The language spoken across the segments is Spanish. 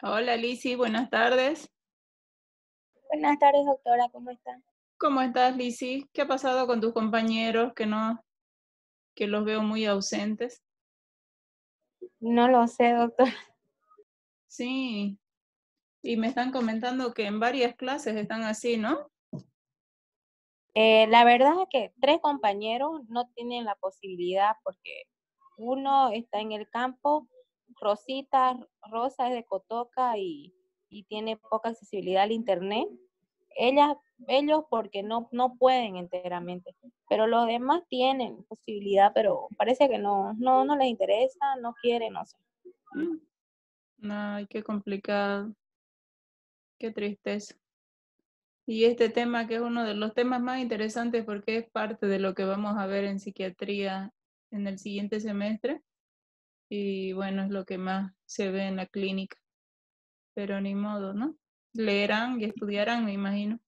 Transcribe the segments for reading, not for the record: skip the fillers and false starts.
Hola Lizzy, buenas tardes. Buenas tardes, doctora, ¿cómo está? ¿Cómo estás, Lizzy? ¿Qué ha pasado con tus compañeros que los veo muy ausentes? No lo sé, doctor. Sí, y me están comentando que en varias clases están así, ¿no? La verdad es que tres compañeros no tienen la posibilidad porque uno está en el campo, Rosa es de Cotoca y tiene poca accesibilidad al internet. Ellas, ellos porque no pueden enteramente, pero los demás tienen posibilidad, pero parece que no les interesa, no quieren, no sé. Mm, Ay, qué complicado, qué tristeza. Y este tema que es uno de los temas más interesantes porque es parte de lo que vamos a ver en psiquiatría en el siguiente semestre y bueno, es lo que más se ve en la clínica, pero ni modo, ¿no? Leerán y estudiarán, me imagino.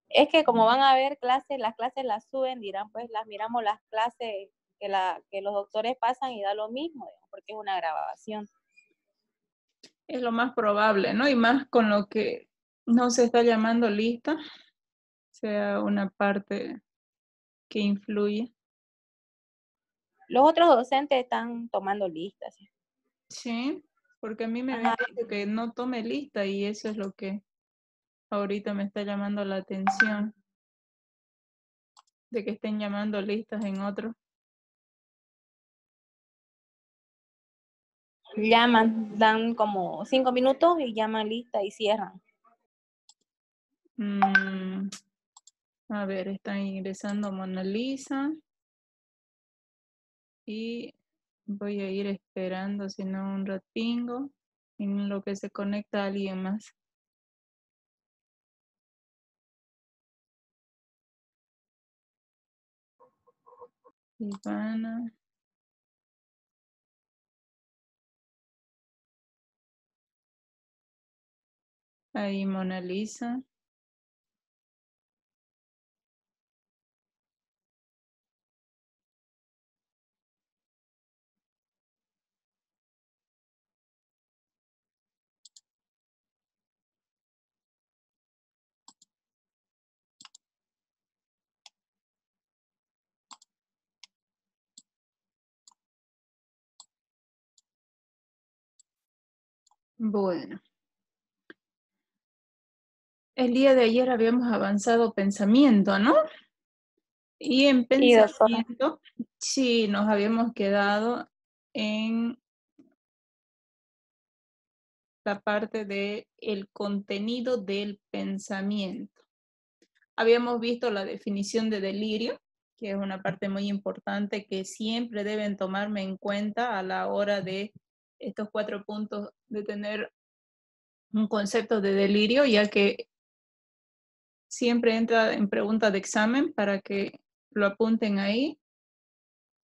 Es que como van a ver clases, las clases las suben, dirán, pues las miramos las clases que los doctores pasan y da lo mismo, digamos, porque es una grabación. Es lo más probable, ¿no? Y más con lo que no se está llamando lista, sea una parte que influye. Los otros docentes están tomando listas. ¿Sí? Sí, porque a mí me habían Ajá. dicho que no tome lista y eso es lo que ahorita me está llamando la atención, de que estén llamando listas en otro. Llaman, dan como 5 minutos y llaman lista y cierran. Mm, a ver, está ingresando Mona Lisa y voy a ir esperando, si no, un ratingo, en lo que se conecta alguien más. Ivana, ahí Mona Lisa. Bueno. El día de ayer habíamos avanzado pensamiento, ¿no? Y en Sí, doctora. pensamiento, sí, nos habíamos quedado en la parte de el contenido del pensamiento. Habíamos visto la definición de delirio, que es una parte muy importante que siempre deben tomarme en cuenta a la hora de estos 4 puntos de tener un concepto de delirio, ya que siempre entra en pregunta de examen para que lo apunten ahí.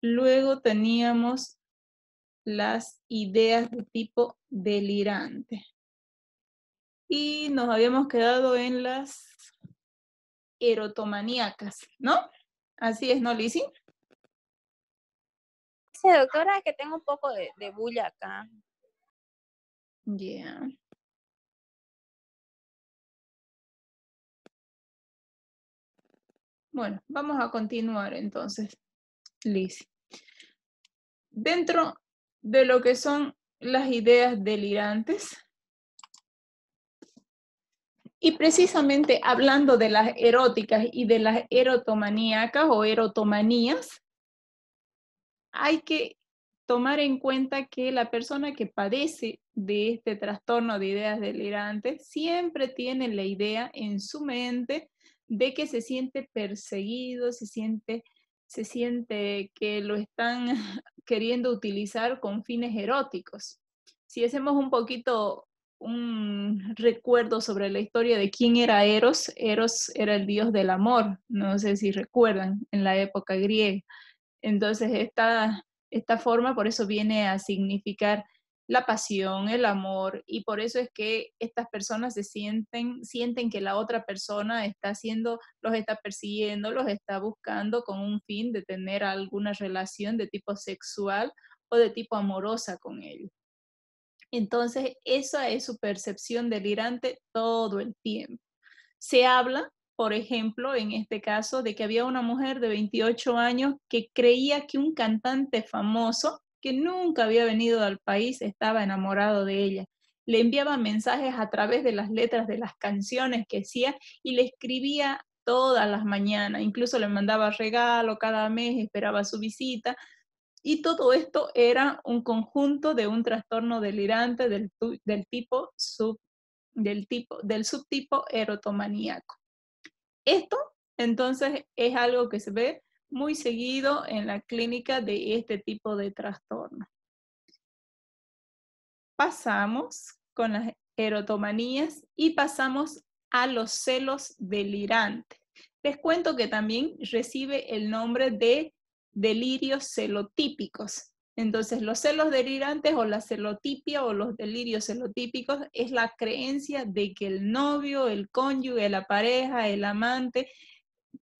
Luego teníamos las ideas de tipo delirante. Y nos habíamos quedado en las erotomaníacas, ¿no? Así es, ¿no, Lizzy? Sí, doctora, es que tengo un poco de bulla acá. Ya. Yeah. Bueno, vamos a continuar entonces, Lizzy. Dentro de lo que son las ideas delirantes, y precisamente hablando de las eróticas y de las erotomaníacas o erotomanías, hay que tomar en cuenta que la persona que padece de este trastorno de ideas delirantes siempre tiene la idea en su mente de que se siente perseguido, se siente que lo están queriendo utilizar con fines eróticos. Si hacemos un poquito un recuerdo sobre la historia de quién era Eros, Eros era el dios del amor, no sé si recuerdan, en la época griega. Entonces, esta forma, por eso viene a significar la pasión, el amor, y por eso es que estas personas sienten que la otra persona está haciendo, los está persiguiendo, los está buscando con un fin de tener alguna relación de tipo sexual o de tipo amorosa con ellos. Entonces, esa es su percepción delirante todo el tiempo. Se habla, por ejemplo, en este caso, de que había una mujer de 28 años que creía que un cantante famoso que nunca había venido al país estaba enamorado de ella. Le enviaba mensajes a través de las letras de las canciones que hacía y le escribía todas las mañanas. Incluso le mandaba regalo cada mes, esperaba su visita. Y todo esto era un conjunto de un trastorno delirante del subtipo erotomaníaco. Esto, entonces, es algo que se ve muy seguido en la clínica de este tipo de trastorno. Pasamos con las erotomanías y pasamos a los celos delirantes. Les cuento que también recibe el nombre de delirios celotípicos. Entonces, los celos delirantes o la celotipia o los delirios celotípicos es la creencia de que el novio, el cónyuge, la pareja, el amante,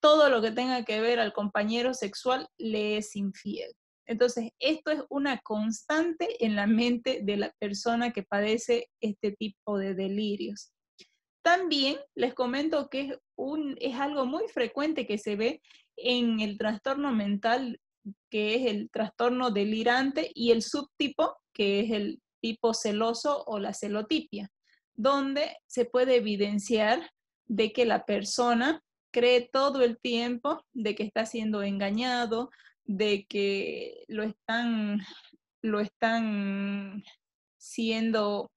todo lo que tenga que ver al compañero sexual le es infiel. Entonces, esto es una constante en la mente de la persona que padece este tipo de delirios. También les comento que es algo muy frecuente que se ve en el trastorno mental, que es el trastorno delirante, y el subtipo, que es el tipo celoso o la celotipia, donde se puede evidenciar de que la persona cree todo el tiempo de que está siendo engañado, de que lo están siendo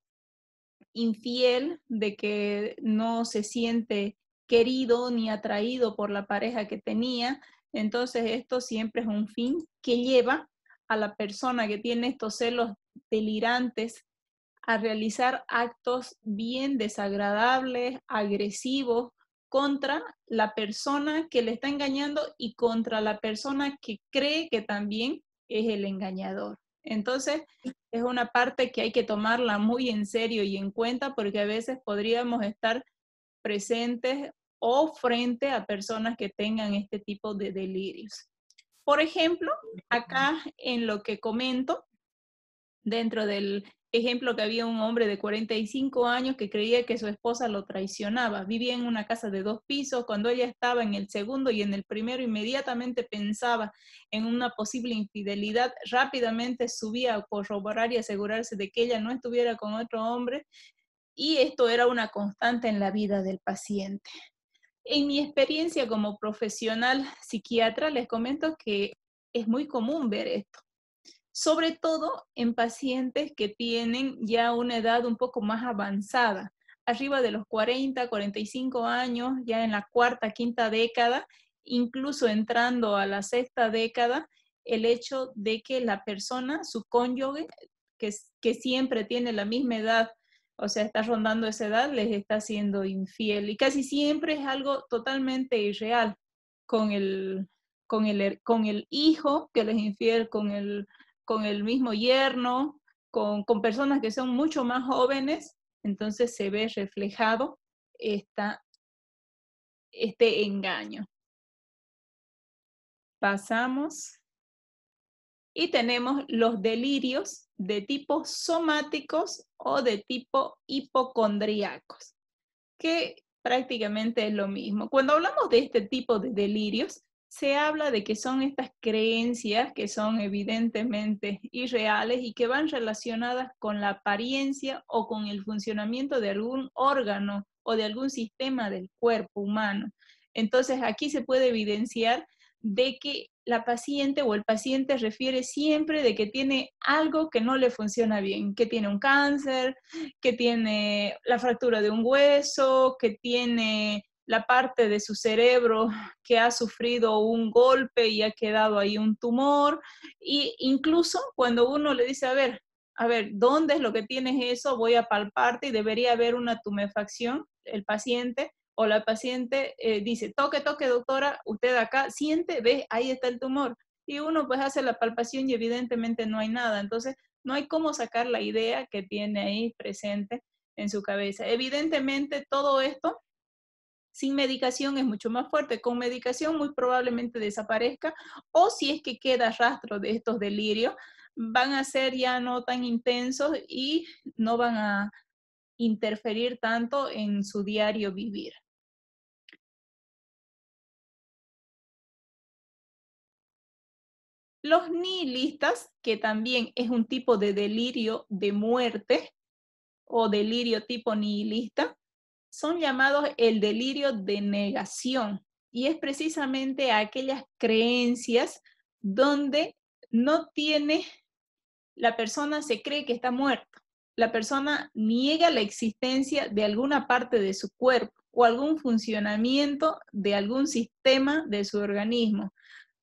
infiel, de que no se siente querido ni atraído por la pareja que tenía. Entonces esto siempre es un fin que lleva a la persona que tiene estos celos delirantes a realizar actos bien desagradables, agresivos, contra la persona que le está engañando y contra la persona que cree que también es el engañador. Entonces, es una parte que hay que tomarla muy en serio y en cuenta porque a veces podríamos estar presentes o frente a personas que tengan este tipo de delirios. Por ejemplo, acá en lo que comento, dentro del ejemplo que había un hombre de 45 años que creía que su esposa lo traicionaba. Vivía en una casa de 2 pisos. Cuando ella estaba en el segundo y en el primero, inmediatamente pensaba en una posible infidelidad. Rápidamente subía a corroborar y asegurarse de que ella no estuviera con otro hombre. Y esto era una constante en la vida del paciente. En mi experiencia como profesional psiquiatra, les comento que es muy común ver esto, sobre todo en pacientes que tienen ya una edad un poco más avanzada, arriba de los 40, 45 años, ya en la cuarta, quinta década, incluso entrando a la sexta década, el hecho de que la persona, su cónyuge, que siempre tiene la misma edad, o sea, está rondando esa edad, les está siendo infiel. Y casi siempre es algo totalmente irreal con el hijo que les es infiel, con el mismo yerno, con personas que son mucho más jóvenes, entonces se ve reflejado este engaño. Pasamos y tenemos los delirios de tipo somáticos o de tipo hipocondríacos, que prácticamente es lo mismo. Cuando hablamos de este tipo de delirios, se habla de que son estas creencias que son evidentemente irreales y que van relacionadas con la apariencia o con el funcionamiento de algún órgano o de algún sistema del cuerpo humano. Entonces aquí se puede evidenciar de que la paciente o el paciente refiere siempre de que tiene algo que no le funciona bien, que tiene un cáncer, que tiene la fractura de un hueso, que tiene la parte de su cerebro que ha sufrido un golpe y ha quedado ahí un tumor. Y incluso cuando uno le dice, a ver, ¿dónde es lo que tienes eso? Voy a palparte y debería haber una tumefacción. El paciente o la paciente dice, toque, doctora, usted acá, siente, ve, ahí está el tumor. Y uno pues hace la palpación y evidentemente no hay nada. Entonces, no hay cómo sacar la idea que tiene ahí presente en su cabeza. Evidentemente, todo esto sin medicación es mucho más fuerte. Con medicación muy probablemente desaparezca, o si es que queda rastro de estos delirios, van a ser ya no tan intensos y no van a interferir tanto en su diario vivir. Los nihilistas, que también es un tipo de delirio de muerte o delirio tipo nihilista, son llamados el delirio de negación, y es precisamente aquellas creencias donde no tiene, la persona se cree que está muerta, la persona niega la existencia de alguna parte de su cuerpo o algún funcionamiento de algún sistema de su organismo,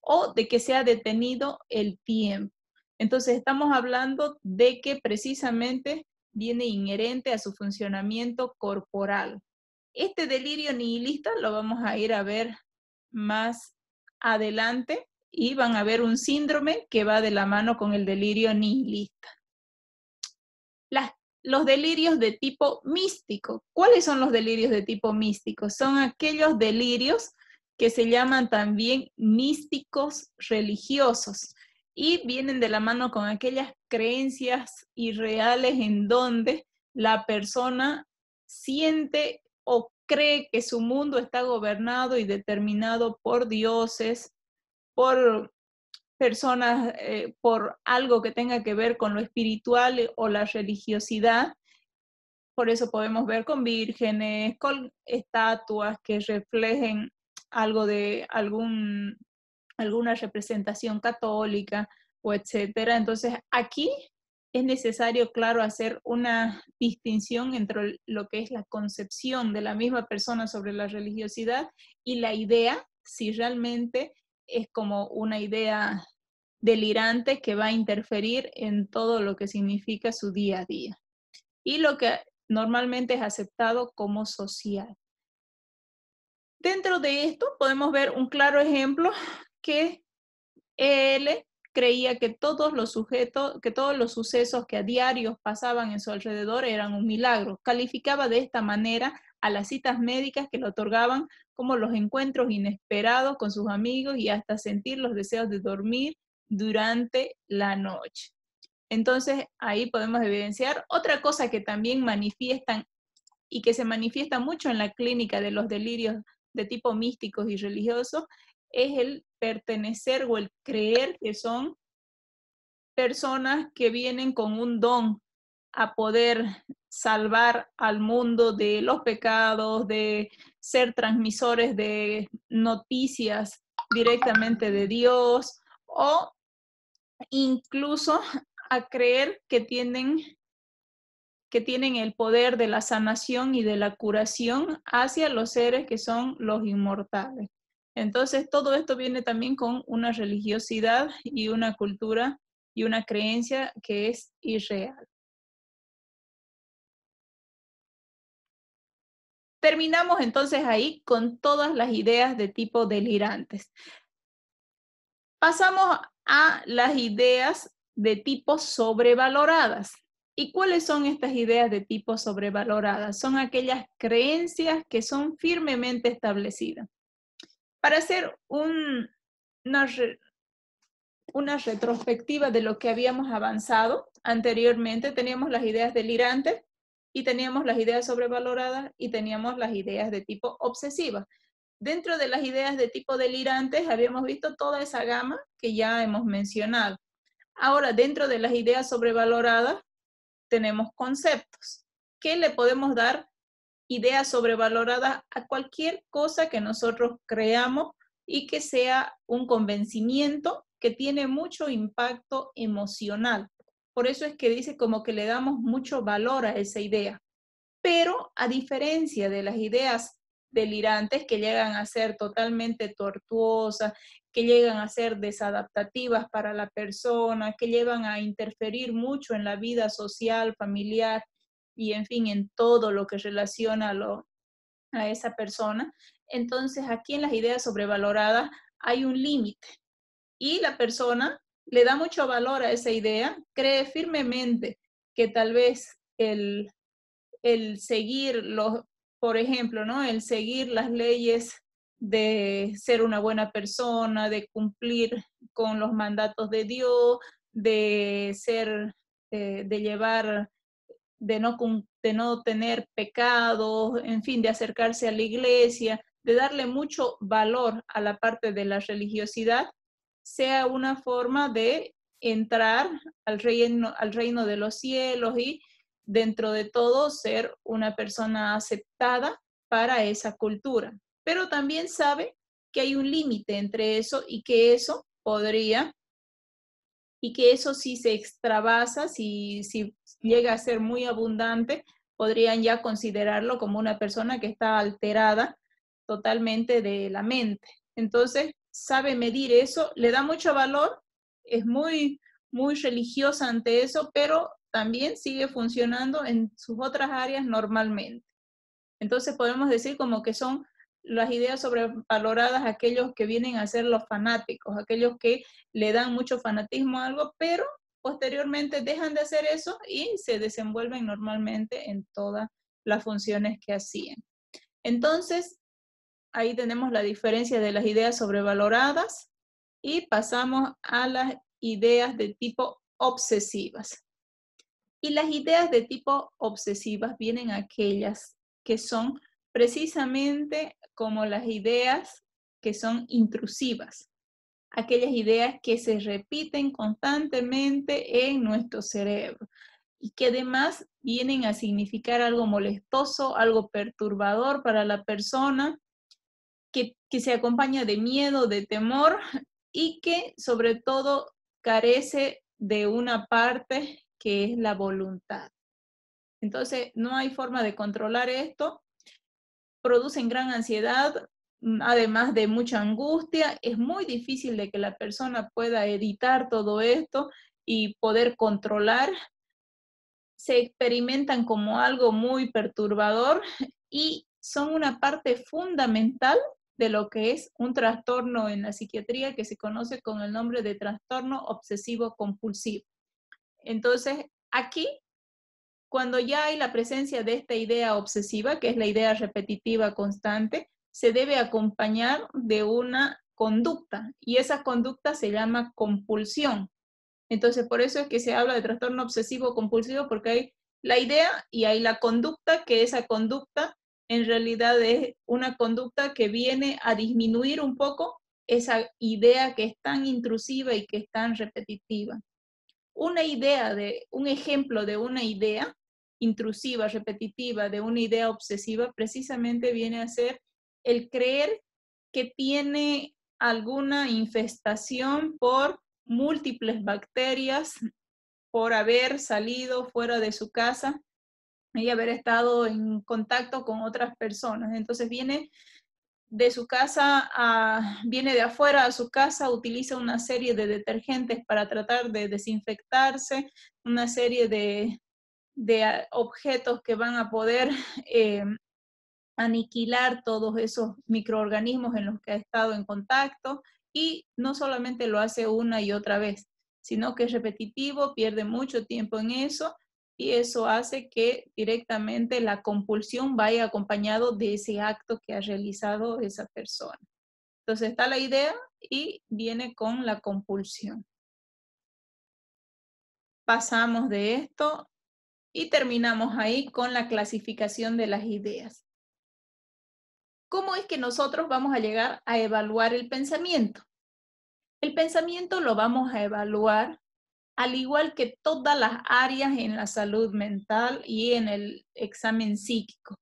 o de que se ha detenido el tiempo. Entonces estamos hablando de que precisamente viene inherente a su funcionamiento corporal. Este delirio nihilista lo vamos a ir a ver más adelante y van a ver un síndrome que va de la mano con el delirio nihilista. Los delirios de tipo místico. ¿Cuáles son los delirios de tipo místico? Son aquellos delirios que se llaman también místicos religiosos y vienen de la mano con aquellas creencias irreales en donde la persona siente o cree que su mundo está gobernado y determinado por dioses, por personas, por algo que tenga que ver con lo espiritual o la religiosidad. Por eso podemos ver con vírgenes, con estatuas que reflejen algo de alguna representación católica o etcétera. Entonces aquí es necesario, claro, hacer una distinción entre lo que es la concepción de la misma persona sobre la religiosidad y la idea, si realmente es como una idea delirante que va a interferir en todo lo que significa su día a día y lo que normalmente es aceptado como social. Dentro de esto podemos ver un claro ejemplo que él creía que todos los sucesos que a diario pasaban en su alrededor eran un milagro. Calificaba de esta manera a las citas médicas que le otorgaban como los encuentros inesperados con sus amigos y hasta sentir los deseos de dormir durante la noche. Entonces, ahí podemos evidenciar otra cosa que también manifiestan y que se manifiesta mucho en la clínica de los delirios de tipo místicos y religiosos, es el pertenecer o el creer que son personas que vienen con un don a poder salvar al mundo de los pecados, de ser transmisores de noticias directamente de Dios, o incluso a creer que tienen el poder de la sanación y de la curación hacia los seres que son los inmortales. Entonces, todo esto viene también con una religiosidad y una cultura y una creencia que es irreal. Terminamos entonces ahí con todas las ideas de tipo delirantes. Pasamos a las ideas de tipo sobrevaloradas. ¿Y cuáles son estas ideas de tipo sobrevaloradas? Son aquellas creencias que son firmemente establecidas. Para hacer una retrospectiva de lo que habíamos avanzado anteriormente, teníamos las ideas delirantes y teníamos las ideas sobrevaloradas y teníamos las ideas de tipo obsesiva. Dentro de las ideas de tipo delirantes habíamos visto toda esa gama que ya hemos mencionado. Ahora, dentro de las ideas sobrevaloradas tenemos conceptos. ¿Qué le podemos dar ideas sobrevaloradas a cualquier cosa que nosotros creamos y que sea un convencimiento que tiene mucho impacto emocional? Por eso es que dice como que le damos mucho valor a esa idea. Pero a diferencia de las ideas delirantes que llegan a ser totalmente tortuosas, que llegan a ser desadaptativas para la persona, que llevan a interferir mucho en la vida social, familiar y en fin, en todo lo que relaciona a esa persona. Entonces aquí en las ideas sobrevaloradas hay un límite y la persona le da mucho valor a esa idea, cree firmemente que tal vez el seguir por ejemplo, ¿no? El seguir las leyes de ser una buena persona, de cumplir con los mandatos de Dios, de ser, de llevar, de no tener pecados, en fin, de acercarse a la iglesia, de darle mucho valor a la parte de la religiosidad, sea una forma de entrar al reino de los cielos y dentro de todo ser una persona aceptada para esa cultura. Pero también sabe que hay un límite entre eso y que eso podría, y que eso si se extravasa, si llega a ser muy abundante, podrían ya considerarlo como una persona que está alterada totalmente de la mente. Entonces, sabe medir eso, le da mucho valor, es muy, muy religiosa ante eso, pero también sigue funcionando en sus otras áreas normalmente. Entonces podemos decir como que son las ideas sobrevaloradas aquellos que vienen a ser los fanáticos, aquellos que le dan mucho fanatismo a algo, pero posteriormente dejan de hacer eso y se desenvuelven normalmente en todas las funciones que hacían. Entonces, ahí tenemos la diferencia de las ideas sobrevaloradas y pasamos a las ideas de tipo obsesivas. Y las ideas de tipo obsesivas vienen aquellas que son precisamente como las ideas que son intrusivas, aquellas ideas que se repiten constantemente en nuestro cerebro y que además vienen a significar algo molestoso, algo perturbador para la persona, que se acompaña de miedo, de temor y que sobre todo carece de una parte que es la voluntad. Entonces, no hay forma de controlar esto, producen gran ansiedad, además de mucha angustia, es muy difícil de que la persona pueda editar todo esto y poder controlar, se experimentan como algo muy perturbador y son una parte fundamental de lo que es un trastorno en la psiquiatría que se conoce con el nombre de trastorno obsesivo compulsivo. Entonces, aquí, cuando ya hay la presencia de esta idea obsesiva, que es la idea repetitiva constante, se debe acompañar de una conducta y esa conducta se llama compulsión. Entonces, por eso es que se habla de trastorno obsesivo compulsivo, porque hay la idea y hay la conducta, que esa conducta en realidad es una conducta que viene a disminuir un poco esa idea que es tan intrusiva y que es tan repetitiva. Un ejemplo de una idea intrusiva, repetitiva, de una idea obsesiva, precisamente viene a ser el creer que tiene alguna infestación por múltiples bacterias, por haber salido fuera de su casa y haber estado en contacto con otras personas. Entonces viene de su casa, viene de afuera a su casa, utiliza una serie de detergentes para tratar de desinfectarse, una serie de objetos que van a poder aniquilar todos esos microorganismos en los que ha estado en contacto y no solamente lo hace una y otra vez, sino que es repetitivo, pierde mucho tiempo en eso y eso hace que directamente la compulsión vaya acompañado de ese acto que ha realizado esa persona. Entonces está la idea y viene con la compulsión. Pasamos de esto y terminamos ahí con la clasificación de las ideas. ¿Cómo es que nosotros vamos a llegar a evaluar el pensamiento? El pensamiento lo vamos a evaluar al igual que todas las áreas en la salud mental y en el examen psíquico.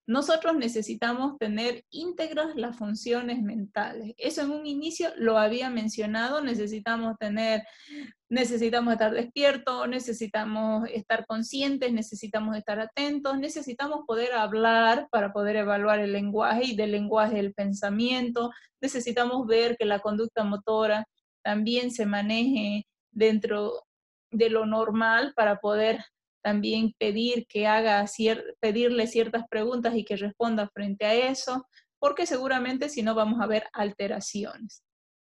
Nosotros necesitamos tener íntegras las funciones mentales. Eso en un inicio lo había mencionado, necesitamos estar despiertos, necesitamos estar conscientes, necesitamos estar atentos, necesitamos poder hablar para poder evaluar el lenguaje y del lenguaje del pensamiento, necesitamos ver que la conducta motora también se maneje dentro de lo normal para poder también pedirle ciertas preguntas y que responda frente a eso, porque seguramente si no vamos a ver alteraciones.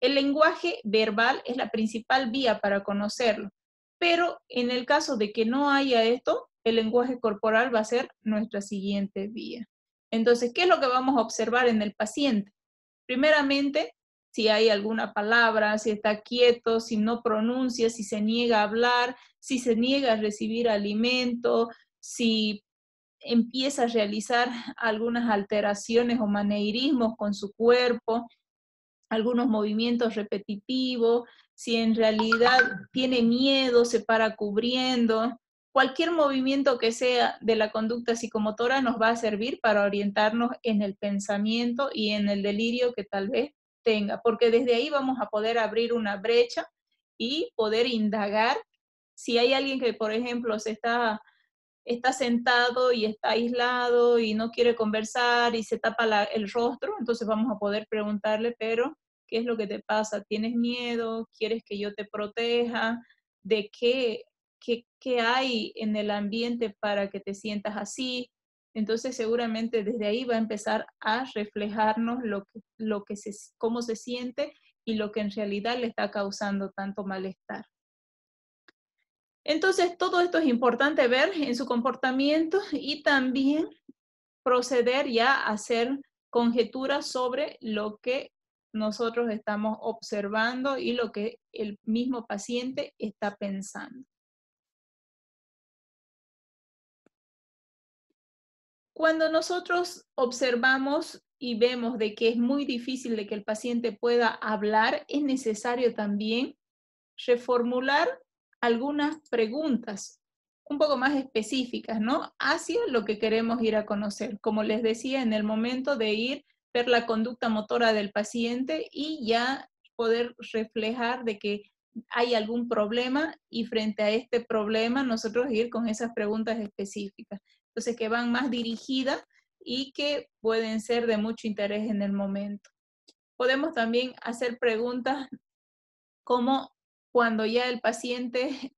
El lenguaje verbal es la principal vía para conocerlo, pero en el caso de que no haya esto, el lenguaje corporal va a ser nuestra siguiente vía. Entonces, ¿qué es lo que vamos a observar en el paciente? Primeramente, si hay alguna palabra, si está quieto, si no pronuncia, si se niega a hablar, si se niega a recibir alimento, si empieza a realizar algunas alteraciones o maneirismos con su cuerpo, algunos movimientos repetitivos, si en realidad tiene miedo, se para cubriendo. Cualquier movimiento que sea de la conducta psicomotora nos va a servir para orientarnos en el pensamiento y en el delirio que tal vez tenga, porque desde ahí vamos a poder abrir una brecha y poder indagar si hay alguien que, por ejemplo, está sentado y está aislado y no quiere conversar y se tapa el rostro, entonces vamos a poder preguntarle, pero ¿qué es lo que te pasa? ¿Tienes miedo? ¿Quieres que yo te proteja? ¿De qué hay en el ambiente para que te sientas así? Entonces seguramente desde ahí va a empezar a reflejarnos cómo se siente y lo que en realidad le está causando tanto malestar. Entonces, todo esto es importante ver en su comportamiento y también proceder ya a hacer conjeturas sobre lo que nosotros estamos observando y lo que el mismo paciente está pensando. Cuando nosotros observamos y vemos de que es muy difícil de que el paciente pueda hablar, es necesario también reformular algunas preguntas un poco más específicas, ¿no? Hacia lo que queremos ir a conocer. Como les decía, en el momento de ir, ver la conducta motora del paciente y ya poder reflejar de que hay algún problema y frente a este problema nosotros ir con esas preguntas específicas. Entonces, que van más dirigidas y que pueden ser de mucho interés en el momento. Podemos también hacer preguntas como cuando ya el paciente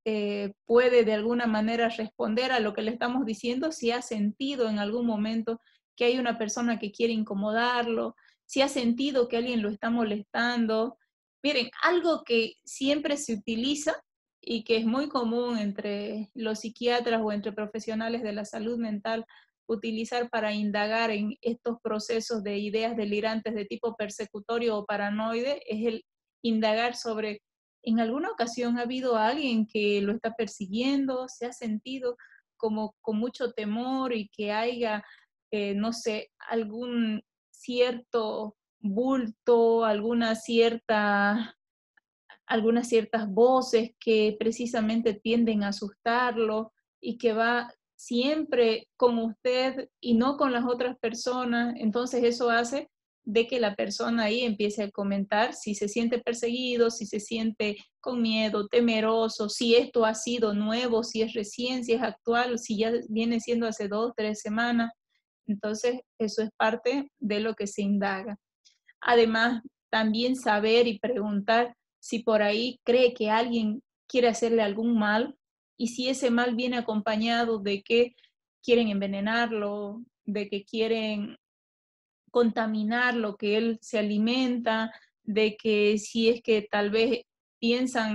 puede de alguna manera responder a lo que le estamos diciendo, si ha sentido en algún momento que hay una persona que quiere incomodarlo, si ha sentido que alguien lo está molestando. Miren, algo que siempre se utiliza y que es muy común entre los psiquiatras o entre profesionales de la salud mental utilizar para indagar en estos procesos de ideas delirantes de tipo persecutorio o paranoide es el indagar sobre, ¿en alguna ocasión ha habido alguien que lo está persiguiendo? ¿Se ha sentido como con mucho temor y que haya, no sé, algún cierto bulto, algunas ciertas voces que precisamente tienden a asustarlo y que va siempre con usted y no con las otras personas? Entonces eso hace de que la persona ahí empiece a comentar si se siente perseguido, si se siente con miedo, temeroso, si esto ha sido nuevo, si es recién, si es actual, si ya viene siendo hace 2, 3 semanas. Entonces eso es parte de lo que se indaga. Además, también saber y preguntar si por ahí cree que alguien quiere hacerle algún mal y si ese mal viene acompañado de que quieren envenenarlo, de que quieren contaminar lo que él se alimenta, de que si es que tal vez piensa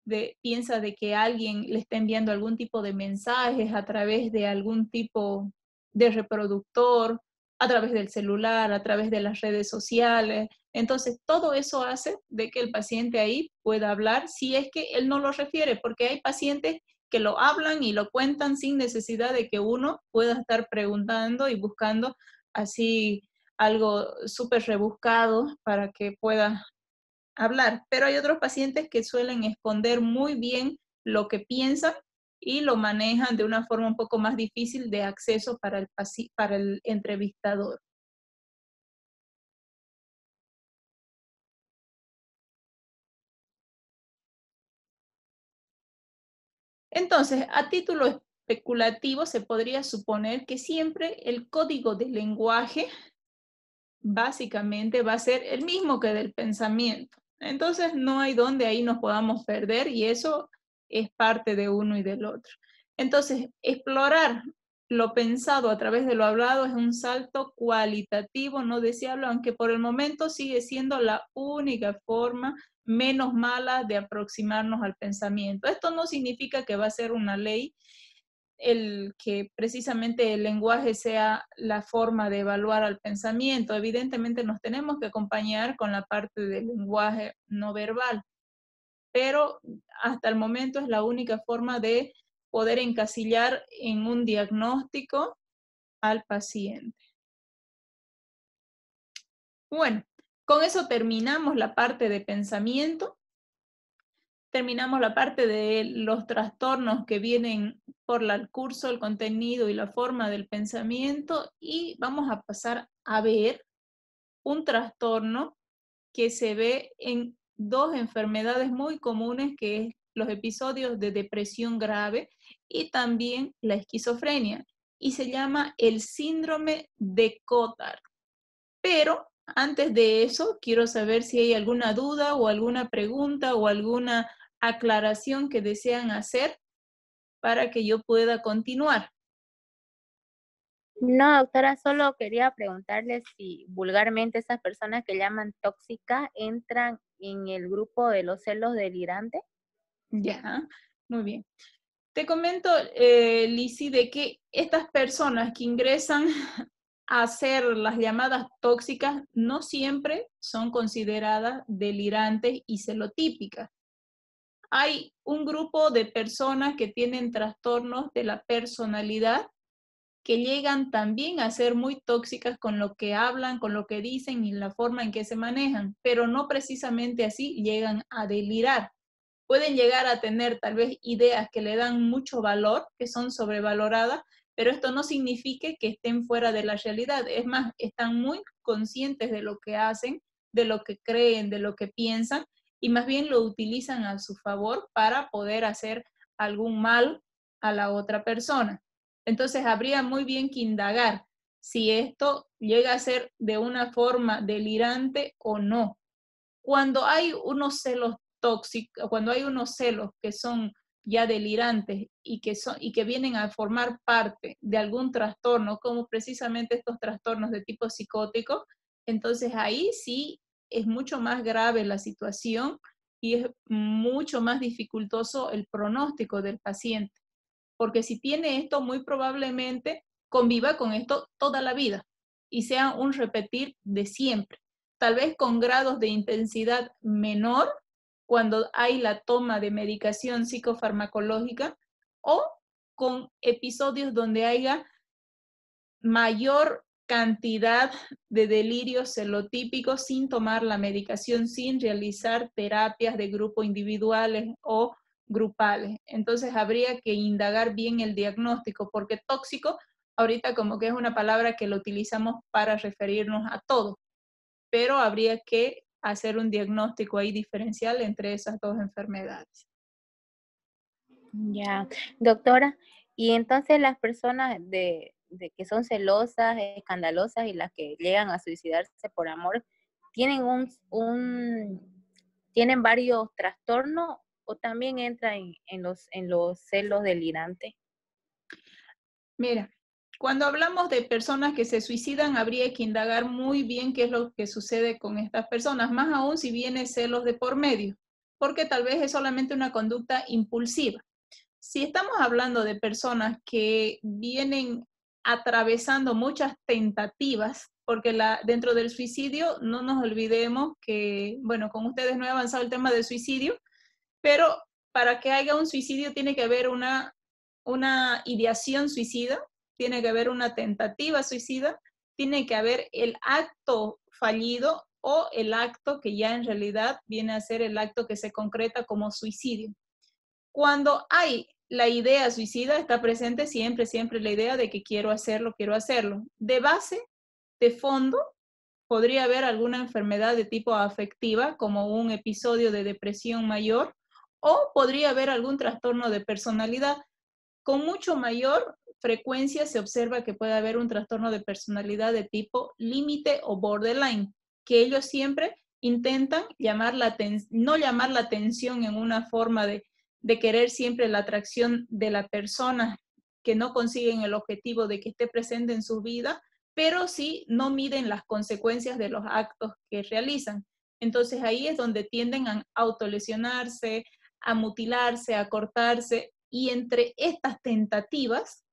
de que alguien le está enviando algún tipo de mensajes a través de algún tipo de reproductor, a través del celular, a través de las redes sociales. Entonces, todo eso hace de que el paciente ahí pueda hablar si es que él no lo refiere, porque hay pacientes que lo hablan y lo cuentan sin necesidad de que uno pueda estar preguntando y buscando así algo súper rebuscado para que pueda hablar, pero hay otros pacientes que suelen esconder muy bien lo que piensan y lo manejan de una forma un poco más difícil de acceso para el entrevistador. Entonces, a título especulativo, se podría suponer que siempre el código de lenguaje básicamente va a ser el mismo que del pensamiento. Entonces no hay donde ahí nos podamos perder y eso es parte de uno y del otro. Entonces, explorar lo pensado a través de lo hablado es un salto cualitativo no deseable, aunque por el momento sigue siendo la única forma menos mala de aproximarnos al pensamiento. Esto no significa que va a ser una ley el que precisamente el lenguaje sea la forma de evaluar al pensamiento. Evidentemente nos tenemos que acompañar con la parte del lenguaje no verbal, pero hasta el momento es la única forma de poder encasillar en un diagnóstico al paciente. Bueno, con eso terminamos la parte de pensamiento. Terminamos la parte de los trastornos que vienen por el curso, el contenido y la forma del pensamiento, y vamos a pasar a ver un trastorno que se ve en dos enfermedades muy comunes, que es los episodios de depresión grave y también la esquizofrenia, y se llama el síndrome de Cotard. Pero antes de eso, quiero saber si hay alguna duda o alguna pregunta o alguna aclaración que desean hacer para que yo pueda continuar. No, doctora, solo quería preguntarle si vulgarmente esas personas que llaman tóxicas entran en el grupo de los celos delirantes. Ya, muy bien. Te comento, Lizzy, de que estas personas que ingresan a ser las llamadas tóxicas no siempre son consideradas delirantes y celotípicas. Hay un grupo de personas que tienen trastornos de la personalidad que llegan también a ser muy tóxicas con lo que hablan, con lo que dicen y la forma en que se manejan, pero no precisamente así llegan a delirar. Pueden llegar a tener tal vez ideas que le dan mucho valor, que son sobrevaloradas, pero esto no significa que estén fuera de la realidad. Es más, están muy conscientes de lo que hacen, de lo que creen, de lo que piensan, y más bien lo utilizan a su favor para poder hacer algún mal a la otra persona. Entonces, habría muy bien que indagar si esto llega a ser de una forma delirante o no. Cuando hay unos celos tóxicos, cuando hay unos celos que son ya delirantes y que vienen a formar parte de algún trastorno, como precisamente estos trastornos de tipo psicótico, entonces ahí sí es mucho más grave la situación y es mucho más dificultoso el pronóstico del paciente, porque si tiene esto, muy probablemente conviva con esto toda la vida y sea un repetir de siempre, tal vez con grados de intensidad menor cuando hay la toma de medicación psicofarmacológica, o con episodios donde haya mayor cantidad de delirios celotípicos sin tomar la medicación, sin realizar terapias de grupo individuales o grupales. Entonces habría que indagar bien el diagnóstico, porque tóxico ahorita como que es una palabra que lo utilizamos para referirnos a todo, pero habría que hacer un diagnóstico ahí diferencial entre esas dos enfermedades. Ya, doctora, y entonces las personas de que son celosas, escandalosas y las que llegan a suicidarse por amor, ¿tienen tienen varios trastornos o también entran en los celos delirantes? Mira, cuando hablamos de personas que se suicidan, habría que indagar muy bien qué es lo que sucede con estas personas, más aún si viene celos de por medio, porque tal vez es solamente una conducta impulsiva. Si estamos hablando de personas que vienen atravesando muchas tentativas, porque dentro del suicidio no nos olvidemos que, bueno, con ustedes no he avanzado el tema del suicidio, pero para que haya un suicidio tiene que haber una ideación suicida, tiene que haber una tentativa suicida, tiene que haber el acto fallido o el acto que ya en realidad viene a ser el acto que se concreta como suicidio. Cuando hay la idea suicida, está presente siempre, siempre la idea de que quiero hacerlo, quiero hacerlo. De base, de fondo, podría haber alguna enfermedad de tipo afectiva, como un episodio de depresión mayor, o podría haber algún trastorno de personalidad. Con mucho mayor frecuencia se observa que puede haber un trastorno de personalidad de tipo límite o borderline, que ellos siempre intentan no llamar la atención en una forma de querer siempre la atracción de la persona, que no consiguen el objetivo de que esté presente en su vida, pero sí no miden las consecuencias de los actos que realizan. Entonces ahí es donde tienden a autolesionarse, a mutilarse, a cortarse, y entre estas tentativas,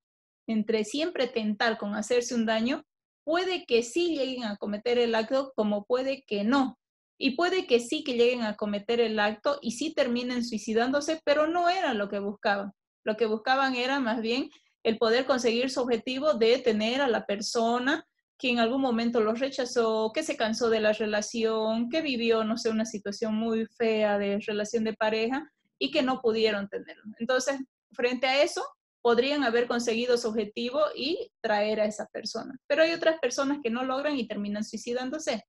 entre siempre tentar con hacerse un daño, puede que sí lleguen a cometer el acto, como puede que no. Y puede que sí que lleguen a cometer el acto y sí terminen suicidándose, pero no era lo que buscaban. Lo que buscaban era más bien el poder conseguir su objetivo de tener a la persona que en algún momento los rechazó, que se cansó de la relación, que vivió, no sé, una situación muy fea de relación de pareja y que no pudieron tenerlo. Entonces, frente a eso, podrían haber conseguido su objetivo y traer a esa persona. Pero hay otras personas que no logran y terminan suicidándose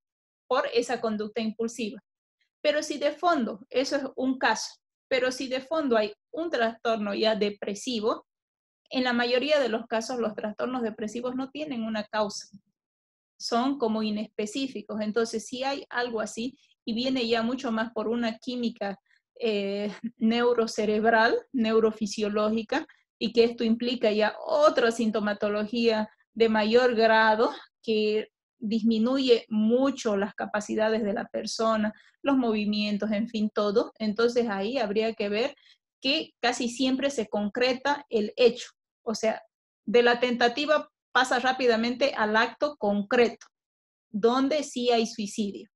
por esa conducta impulsiva. Pero si de fondo, eso es un caso, pero si de fondo hay un trastorno ya depresivo, en la mayoría de los casos los trastornos depresivos no tienen una causa, son como inespecíficos. Entonces, si hay algo así y viene ya mucho más por una química neurocerebral, neurofisiológica, y que esto implica ya otra sintomatología de mayor grado que disminuye mucho las capacidades de la persona, los movimientos, en fin, todo. Entonces ahí habría que ver que casi siempre se concreta el hecho. O sea, de la tentativa pasa rápidamente al acto concreto, donde sí hay suicidio.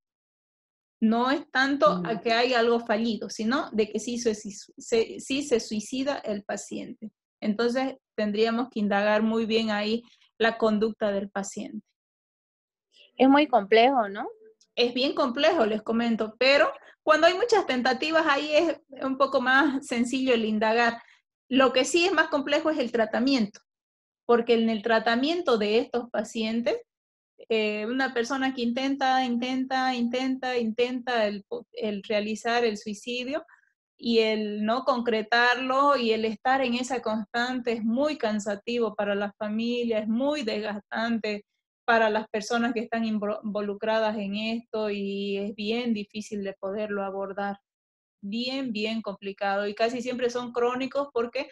No es tanto a que hay algo fallido, sino de que sí se suicida el paciente. Entonces, tendríamos que indagar muy bien ahí la conducta del paciente. Es muy complejo, ¿no? Es bien complejo, les comento, pero cuando hay muchas tentativas, ahí es un poco más sencillo el indagar. Lo que sí es más complejo es el tratamiento, porque en el tratamiento de estos pacientes, una persona que intenta el realizar el suicidio y el no concretarlo y el estar en esa constante es muy cansativo para la familia, es muy desgastante para las personas que están involucradas en esto y es bien difícil de poderlo abordar, bien complicado y casi siempre son crónicos porque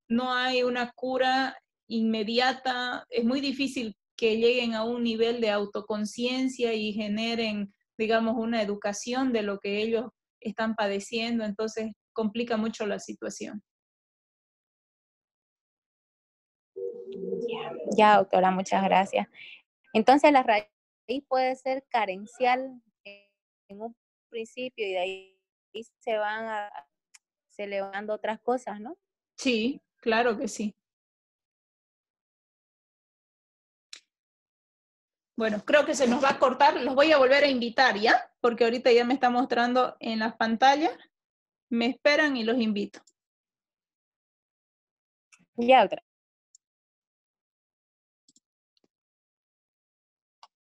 no hay una cura inmediata, es muy difícil que lleguen a un nivel de autoconciencia y generen, digamos, una educación de lo que ellos están padeciendo, entonces complica mucho la situación. Ya, doctora, muchas gracias. Entonces, la raíz puede ser carencial en un principio y de ahí se le van dando otras cosas, ¿no? Sí, claro que sí. Bueno, creo que se nos va a cortar, los voy a volver a invitar, ¿ya? Porque ahorita ya me está mostrando en las pantallas, me esperan y los invito. Ya, doctora.